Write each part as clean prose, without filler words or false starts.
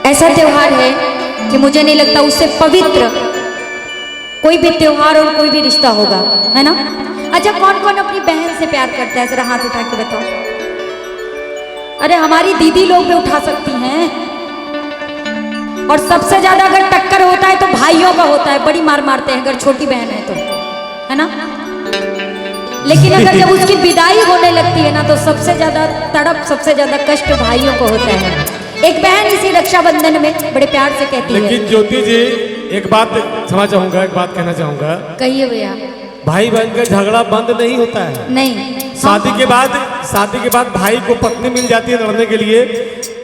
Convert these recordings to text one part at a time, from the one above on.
ऐसा त्योहार है कि मुझे नहीं लगता उससे पवित्र कोई भी त्योहार और कोई भी रिश्ता होगा, है ना। अच्छा, कौन कौन अपनी बहन से प्यार करता है, जरा हाथ उठा के बताओ। अरे हमारी दीदी लोग भी उठा सकती हैं। और सबसे ज्यादा अगर टक्कर होता है तो भाइयों का होता है, बड़ी मार मारते हैं अगर छोटी बहन है तो, है ना। लेकिन अगर जब उसकी विदाई होने लगती है ना तो सबसे ज्यादा तड़प, सबसे ज्यादा कष्ट भाइयों को होता है। एक बहन इसी रक्षाबंधन में बड़े प्यार से कहती है। लेकिन ज्योति जी एक बात क्षमा चाहूंगा, एक बात कहना चाहूंगा। कहिए भैया। भाई बहन का झगड़ा बंद नहीं होता है। नहीं, शादी के बाद भाई को पत्नी मिल जाती है लड़ने के लिए,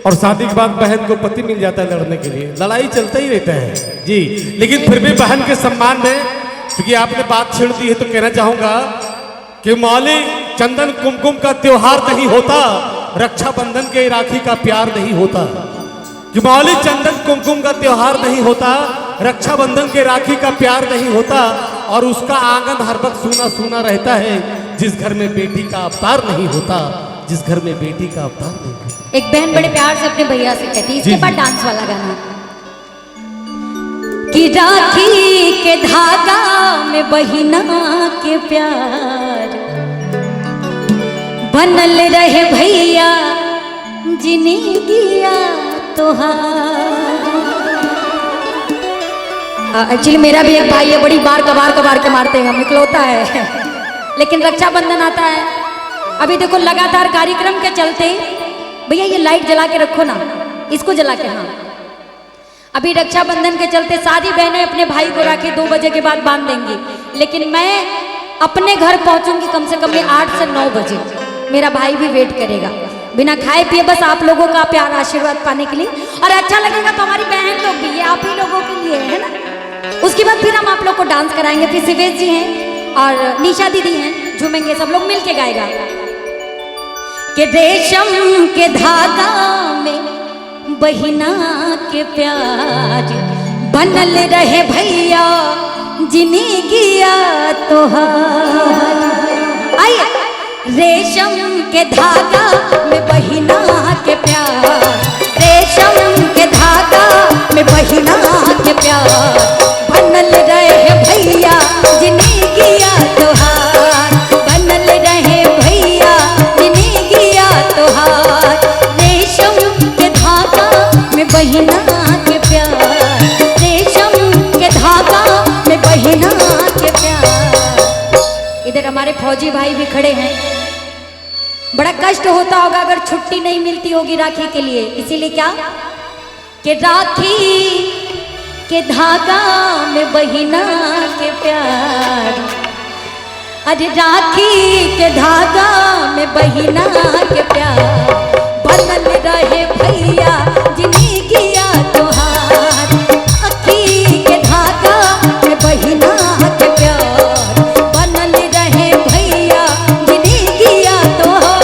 और शादी के बाद बहन को पति मिल जाता है लड़ने के लिए। लड़ाई चलता ही रहता है जी। लेकिन फिर भी बहन के सम्मान में, क्योंकि आपने बात छेड़ दी है, तो कहना चाहूंगा कि मौली चंदन कुमकुम का त्योहार नहीं होता, रक्षाबंधन के राखी का प्यार नहीं होता। कि मौली चंदन कुमकुम का त्योहार नहीं होता, रक्षाबंधन के राखी का प्यार नहीं होता, और उसका आंगन हर वक्त सूना सूना रहता है जिस घर में बेटी का अवतार नहीं होता, जिस घर में बेटी का अवतार नहीं होता। एक बहन बड़े प्यार से अपने भैया से कहती है, इसके बाद डांस वाला गाना कि राखी के धागा में बहिना के प्यार बनल रहे भैया जिंदगिया तोहार। एक्चुअली मेरा भी एक भाई है, बड़ी बार कबार के मारते हैं हम, इकलौता है। लेकिन रक्षाबंधन आता है, अभी देखो लगातार कार्यक्रम के चलते, भैया ये लाइट जला के रखो ना, इसको जला के, हाँ। अभी रक्षाबंधन के चलते सारी बहनें अपने भाई को राखी 2 बजे के बाद बांध देंगी, लेकिन मैं अपने घर पहुंचूंगी कम से कम 8 से 9 बजे। मेरा भाई भी वेट करेगा बिना खाए पिए, बस आप लोगों का प्यार आशीर्वाद पाने के लिए। और अच्छा लगेगा तो हमारी बहन लोग भी, ये आप ही लोगों के लिए है ना। उसके बाद फिर हम आप लोग को डांस कराएंगे। फिर सिवेश जी हैं और निशा दीदी हैं, झूमेंगे, सब लोग मिलके गाएगा कि रेशम के धागा में बहिना के प्यार बनल रहे भैया जिंदगिया तोहार। आइए, रेशम के धागा में बहिना के प्यार, रेशम के धागा में बहिना के प्यार बनल रहे भैया जिंदगिया तोहार, बनल रहे भैया जिंदगिया तोहार। रेशम के धागा में बहिना के प्यार, रेशम के धागा में बहिना के प्यार। इधर हमारे फौजी भाई भी खड़े हैं। बड़ा कष्ट होता होगा अगर छुट्टी नहीं मिलती होगी राखी के लिए, इसीलिए क्या कि राखी के धागा में बहिना के प्यार, अरे राखी के धागा में बहिना के प्यार बनल रहे भैया जिंदगिया तोहार। राखी के धागा में बहिना के प्यार बनल रहे भैया जिंदगिया तोहार।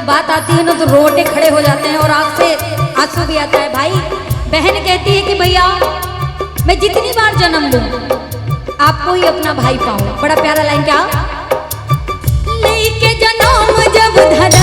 बात आती है ना तो रोटे खड़े हो जाते हैं और आंख से आंसू भी आता है। भाई बहन कहती है कि भैया मैं जितनी बार जन्म लूं आपको ही अपना भाई पाऊं। बड़ा प्यारा लाइन, क्या लेके जन्म जब धरा